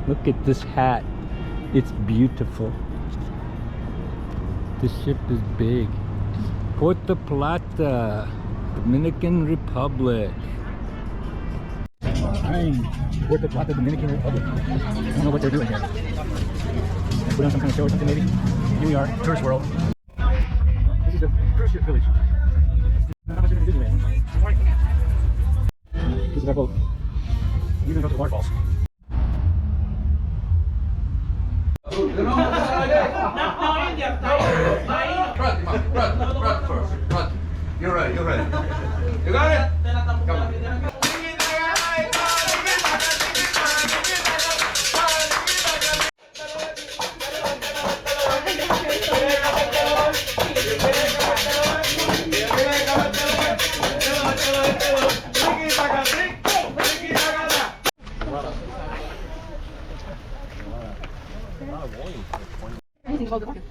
Look at this hat. It's beautiful. This ship is big. Puerto Plata, Dominican Republic. Puerto Plata, Dominican Republic. I don't know what they're doing here. Put on some kind of show or something maybe. Here we are, tourist world. This is the cruise ship village. This is our boat. We're gonna go to the waterfalls. Run first. Run. You're ready. You're ready. You got it? Come on.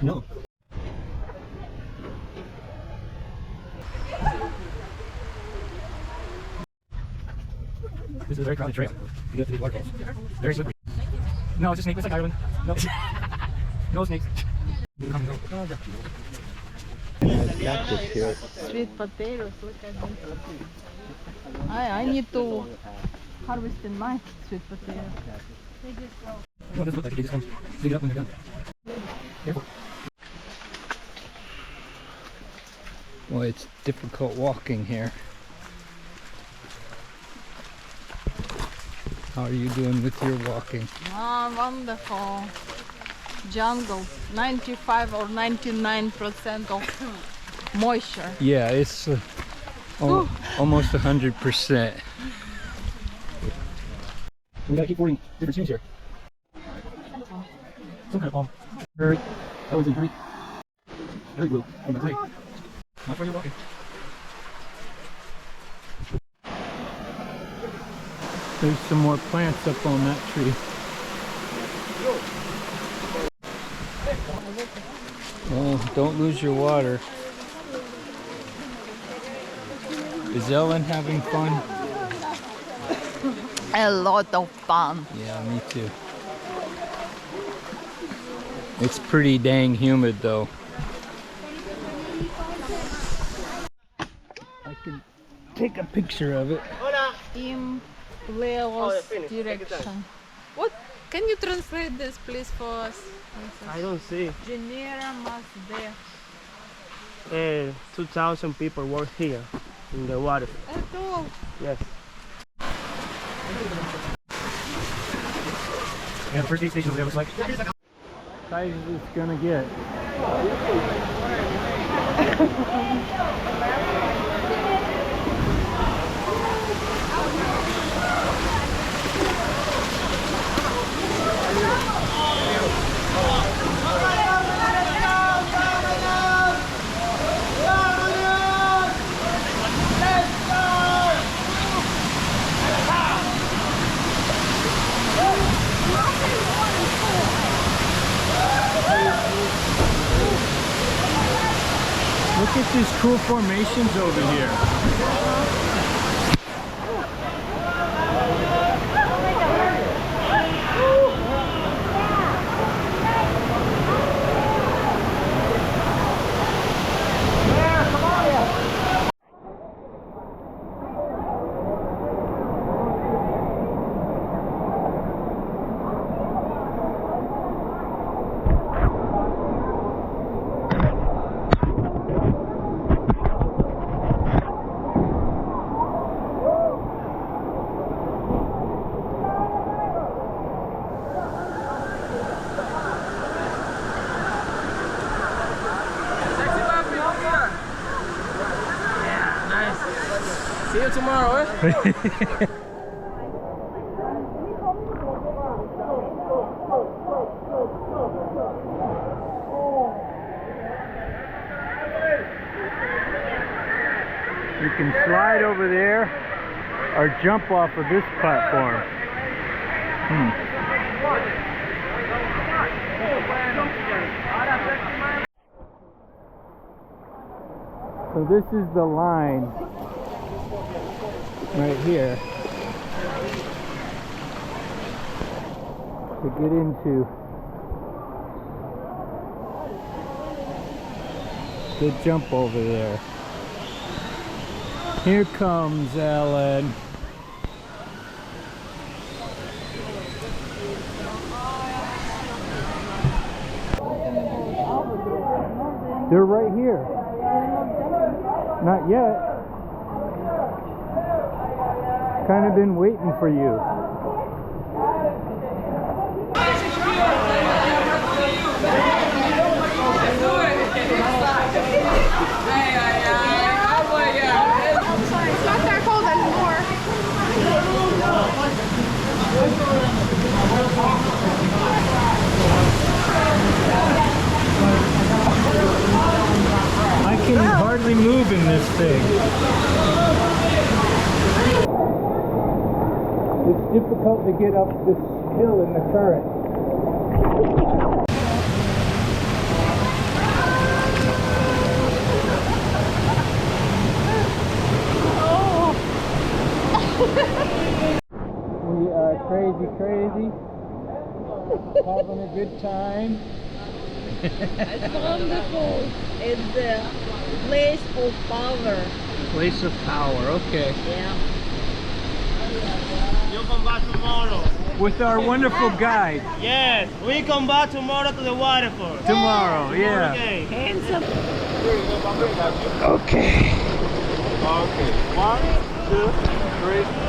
No. This is a very crowded trail. You go to these waterfalls. Very slippery. No, it's a snake. It's like Ireland. No. No snakes. Sweet potatoes, look at them. I need to harvest in my sweet potatoes. No, this looks like they just come dig it up when they're done. Careful. Well, it's difficult walking here. How are you doing with your walking? Ah, wonderful. Jungle, 95 or 99% of moisture. Yeah, it's almost 100%. We gotta keep pouring different streams here. Some kind of palm. Hurry. That was in hurry. Hurry blue. On the way. Not where you're walking. There's some more plants up on that tree. Oh, don't lose your water. Is Ellen having fun? A lot of fun. Yeah, me too. It's pretty dang humid though. I can take a picture of it. In Leo's direction. What? Can you translate this please for us? I don't see. Genera más de. 2,000 people work here in the water. Esto. Yes. Yeah, the first aid station over there looks like. Size is gonna get. Look at these cool formations over here. See you tomorrow, eh? You can slide over there or jump off of this platform. So this is the line right here. to get into. Good jump over there. Here comes Ellen. They're right here. Not yet. Kind of been waiting for you. It's not that cold anymore. I can hardly move in this thing. It's difficult to get up this hill in the current. We are crazy, having a good time. It's wonderful. It's the place of power. Place of power, okay. Yeah. You come back tomorrow. With our wonderful guide. Yes, we come back tomorrow to the waterfall. Tomorrow, yeah. Okay. Hands up. Okay. Okay. 1, 2, 3.